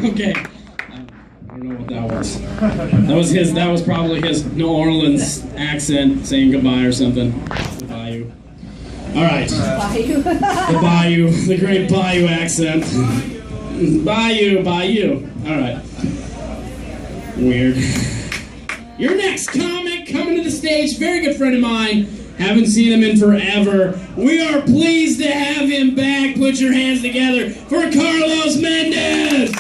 Okay. I don't know what that was. That was probably his New Orleans accent saying goodbye or something. The Bayou. All right. Bayou. The Bayou, the great Bayou accent. Bayou. All right. Weird. Your next comic coming to the stage, very good friend of mine. Haven't seen him in forever. We are pleased to have him back. Put your hands together for Carlos Mendez.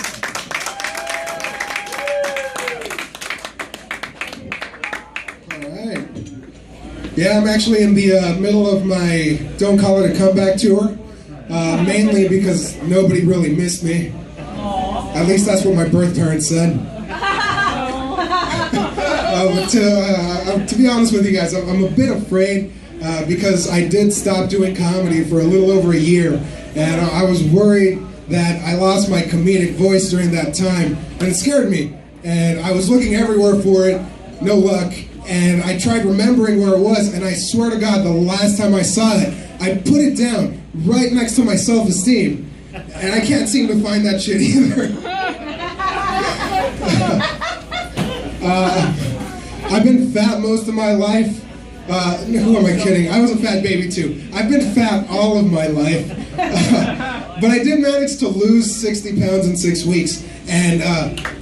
All right. Yeah, I'm actually in the middle of my Don't Call It a Comeback tour. Mainly because nobody really missed me. At least that's what my birth parents said. But to be honest with you guys, I'm a bit afraid because I did stop doing comedy for a little over a year, and I was worried that I lost my comedic voice during that time, and it scared me. And I was looking everywhere for it, no luck, and I tried remembering where it was, and I swear to God, the last time I saw it, I put it down right next to my self-esteem, and I can't seem to find that shit either. I've been fat most of my life. Who am I kidding? I was a fat baby too. I've been fat all of my life. But I did manage to lose 60 pounds in 6 weeks. And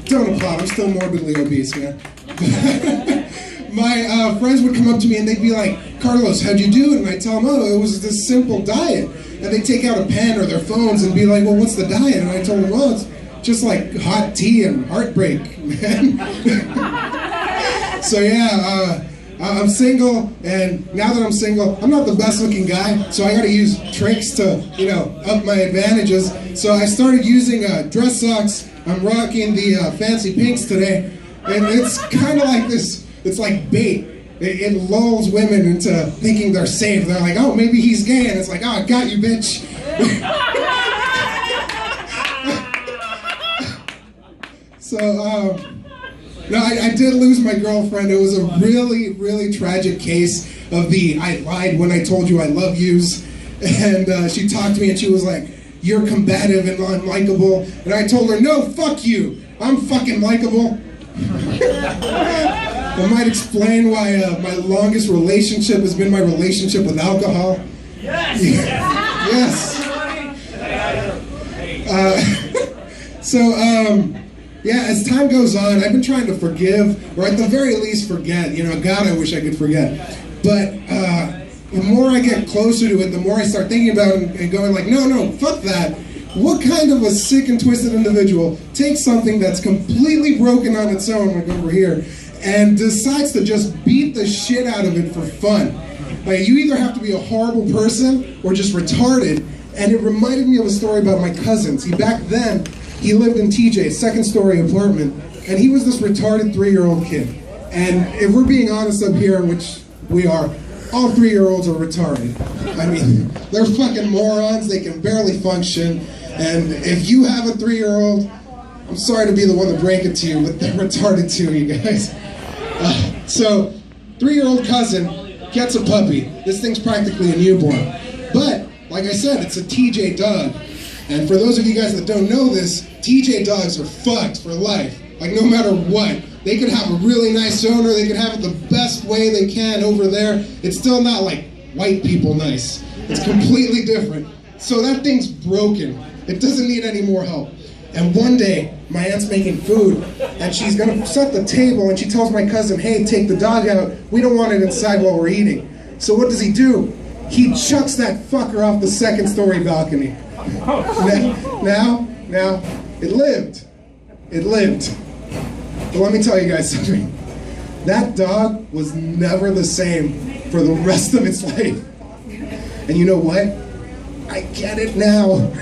don't applaud, I'm still morbidly obese, man. My friends would come up to me and they'd be like, Carlos, how'd you do it? And I'd tell them, oh, it was this simple diet. And they'd take out a pen or their phones and be like, well, what's the diet? And I told them, well, it's just like hot tea and heartbreak, man. So yeah, I'm single, and now that I'm single, I'm not the best looking guy, so I gotta use tricks to, up my advantages. So I started using dress socks. I'm rocking the fancy pinks today, and it's kind of like this, it's like bait. It lulls women into thinking they're safe. They're like, oh, maybe he's gay, and it's like, oh, I got you, bitch. So, no, I did lose my girlfriend. It was a really, really tragic case of the I lied when I told you I love yous. And she talked to me and she was like, you're combative and unlikable. And I told her, no, fuck you. I'm fucking likable. That might explain why my longest relationship has been my relationship with alcohol. Yes! Yes! Yeah, as time goes on, I've been trying to forgive, or at the very least forget. God, I wish I could forget. But the more I get closer to it, the more I start thinking about it and going like, no, fuck that. What kind of a sick and twisted individual takes something that's completely broken on its own, like over here, and decides to just beat the shit out of it for fun? Like, you either have to be a horrible person or just retarded. And it reminded me of a story about my cousin. See, back then, he lived in TJ's second-story apartment, and he was this retarded 3-year-old kid. And if we're being honest up here, which we are, all 3-year-olds are retarded. I mean, they're fucking morons, they can barely function, and if you have a 3-year-old, I'm sorry to be the one to break it to you, but they're retarded too, you guys. So, 3-year-old cousin gets a puppy. This thing's practically a newborn. But, like I said, it's a TJ dog. And for those of you guys that don't know this, TJ dogs are fucked for life. Like, no matter what. They could have a really nice owner, they could have it the best way they can over there. It's still not like white people nice. It's completely different. So that thing's broken. It doesn't need any more help. And one day, my aunt's making food, and she's gonna set the table, and she tells my cousin, hey, take the dog out. We don't want it inside while we're eating. So what does he do? He chucks that fucker off the second-story balcony. Now, it lived. It lived. But let me tell you guys something. That dog was never the same for the rest of its life. And you know what? I get it now.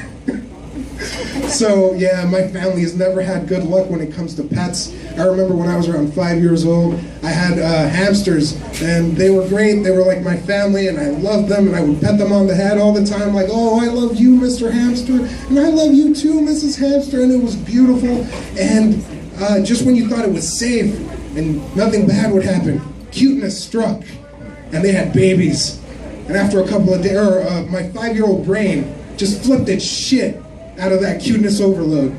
So, yeah, my family has never had good luck when it comes to pets. I remember when I was around 5 years old, I had hamsters, and they were great. They were like my family, and I loved them, and I would pet them on the head all the time, like, oh, I love you, Mr. Hamster, and I love you too, Mrs. Hamster, and it was beautiful. And just when you thought it was safe and nothing bad would happen, cuteness struck, and they had babies. And after a couple of days, my 5-year-old brain just flipped its shit out of that cuteness overload.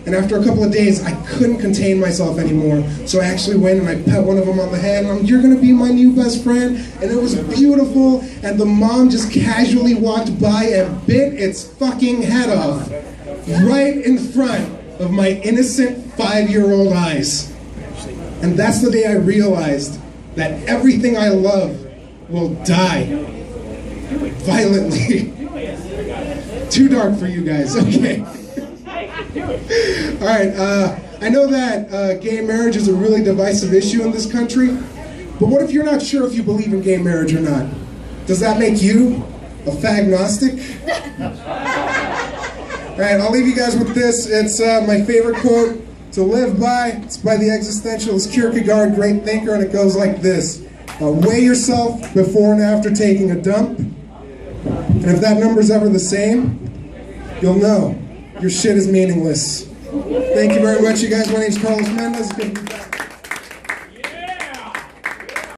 And after a couple of days, I couldn't contain myself anymore. So I actually went and I pet one of them on the head. And you're gonna be my new best friend. And it was beautiful. And the mom just casually walked by and bit its fucking head off right in front of my innocent 5-year-old eyes. And that's the day I realized that everything I love will die violently. Too dark for you guys, okay. All right, I know that gay marriage is a really divisive issue in this country, but what if you're not sure if you believe in gay marriage or not? Does that make you a fagnostic? All right, I'll leave you guys with this. It's my favorite quote to live by. It's by the existentialist Kierkegaard, great thinker, and it goes like this. Weigh yourself before and after taking a dump, and if that number's ever the same, you'll know your shit is meaningless. Thank you very much, you guys. My name's Carlos Mendez. Good to be back.